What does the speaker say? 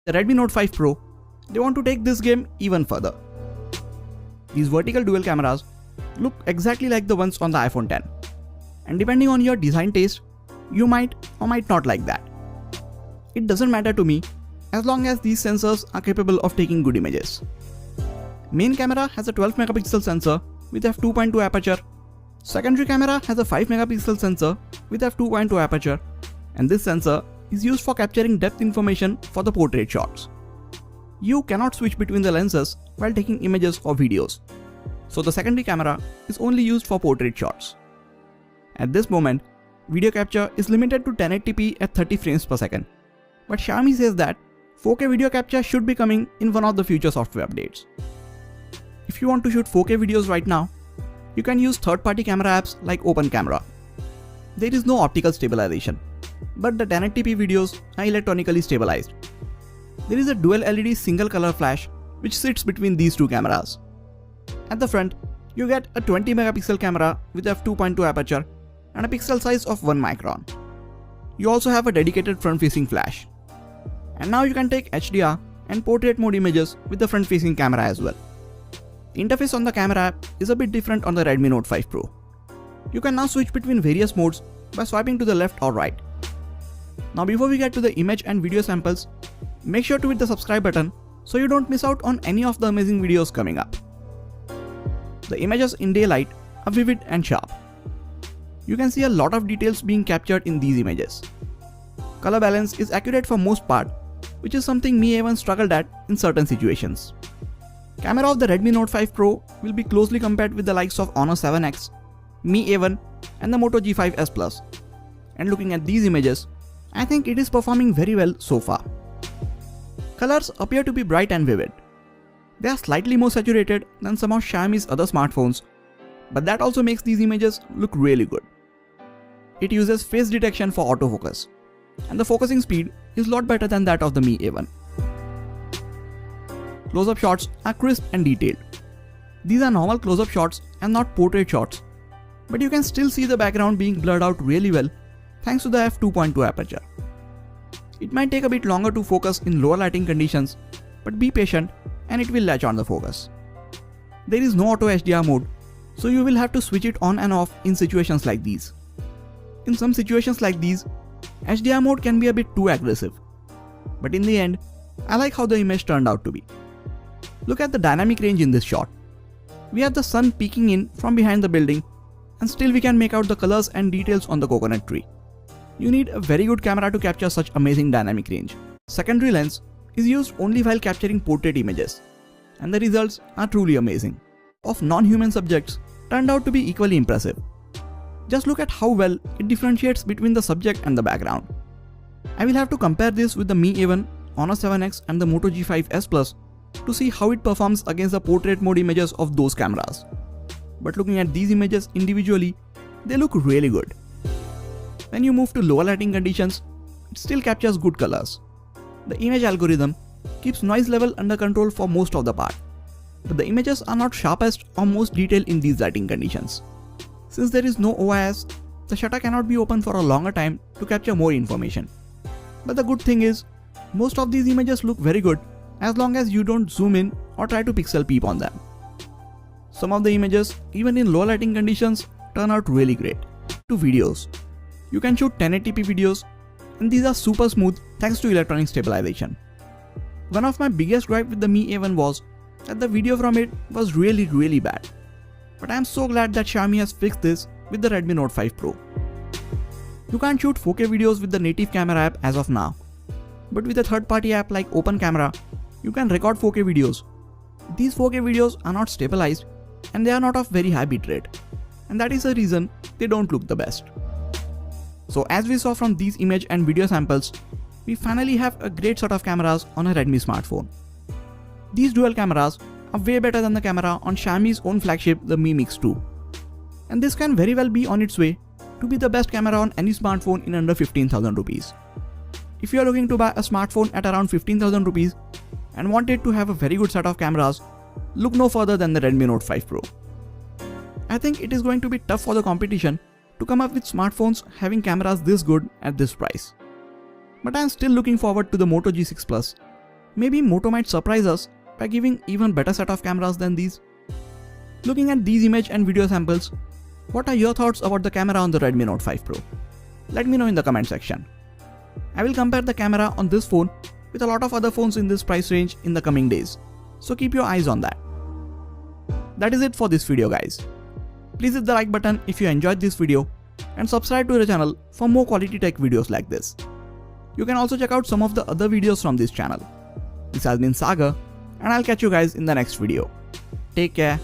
The Redmi Note 5 Pro, they want to take this game even further. These vertical dual cameras look exactly like the ones on the iPhone X. And depending on your design taste, you might or might not like that. It doesn't matter to me as long as these sensors are capable of taking good images. Main camera has a 12 megapixel sensor with f2.2 aperture. Secondary camera has a 5 megapixel sensor with f2.2 aperture, and this sensor is used for capturing depth information for the portrait shots. You cannot switch between the lenses while taking images or videos, so the secondary camera is only used for portrait shots. At this moment, video capture is limited to 1080p at 30 frames per second, but Xiaomi says that 4K video capture should be coming in one of the future software updates. If you want to shoot 4K videos right now, you can use third-party camera apps like Open Camera. There is no optical stabilization, but the 1080p videos are electronically stabilized. There is a dual LED single color flash which sits between these two cameras. At the front, you get a 20 megapixel camera with f2.2 aperture and a pixel size of 1 micron. You also have a dedicated front-facing flash. And now you can take HDR and portrait mode images with the front-facing camera as well. The interface on the camera app is a bit different on the Redmi Note 5 Pro. You can now switch between various modes by swiping to the left or right. Now before we get to the image and video samples, make sure to hit the subscribe button so you don't miss out on any of the amazing videos coming up. The images in daylight are vivid and sharp. You can see a lot of details being captured in these images. Color balance is accurate for most part, which is something Mi A1 struggled at in certain situations. Camera of the Redmi Note 5 Pro will be closely compared with the likes of Honor 7X, Mi A1 and the Moto G5s Plus. And looking at these images, I think it is performing very well so far. Colors appear to be bright and vivid. They are slightly more saturated than some of Xiaomi's other smartphones, but that also makes these images look really good. It uses face detection for autofocus, and the focusing speed is a lot better than that of the Mi A1. Close-up shots are crisp and detailed. These are normal close-up shots and not portrait shots, but you can still see the background being blurred out really well thanks to the f2.2 aperture. It might take a bit longer to focus in lower lighting conditions, but be patient and it will latch on the focus. There is no auto HDR mode, so you will have to switch it on and off in situations like these. In some situations like these, HDR mode can be a bit too aggressive, but in the end, I like how the image turned out to be. Look at the dynamic range in this shot. We have the sun peeking in from behind the building, and still we can make out the colors and details on the coconut tree. You need a very good camera to capture such amazing dynamic range. Secondary lens is used only while capturing portrait images, and the results are truly amazing. Of non-human subjects turned out to be equally impressive. Just look at how well it differentiates between the subject and the background. I will have to compare this with the Mi A1, Honor 7X and the Moto G5s Plus to see how it performs against the portrait mode images of those cameras. But looking at these images individually, they look really good. When you move to lower lighting conditions, it still captures good colors. The image algorithm keeps noise level under control for most of the part, but the images are not sharpest or most detailed in these lighting conditions. Since there is no OIS, the shutter cannot be open for a longer time to capture more information. But the good thing is, most of these images look very good as long as you don't zoom in or try to pixel peep on them. Some of the images, even in low lighting conditions, turn out really great. To videos. You can shoot 1080p videos, and these are super smooth thanks to electronic stabilization. One of my biggest gripe with the Mi A1 was that the video from it was really bad. But I am so glad that Xiaomi has fixed this with the Redmi Note 5 Pro. You can't shoot 4K videos with the native camera app as of now, but with a third-party app like Open Camera, you can record 4K videos. These 4K videos are not stabilized and they are not of very high bitrate, and that is the reason they don't look the best. So as we saw from these image and video samples, we finally have a great set of cameras on a Redmi smartphone. These dual cameras are way better than the camera on Xiaomi's own flagship, the Mi Mix 2. And this can very well be on its way to be the best camera on any smartphone in under 15,000 rupees. If you are looking to buy a smartphone at around 15,000 rupees and want it to have a very good set of cameras, look no further than the Redmi Note 5 Pro. I think it is going to be tough for the competition to come up with smartphones having cameras this good at this price. But I am still looking forward to the Moto G6 Plus Maybe Moto might surprise us by giving even better set of cameras than these. Looking at these image and video samples, what are your thoughts about the camera on the Redmi Note 5 Pro? Let me know in the comment section. I will compare the camera on this phone with a lot of other phones in this price range in the coming days, so keep your eyes on that. That is it for this video guys. Please hit the like button if you enjoyed this video and subscribe to the channel for more quality tech videos like this. You can also check out some of the other videos from this channel. This has been Sagar and I'll catch you guys in the next video. Take care.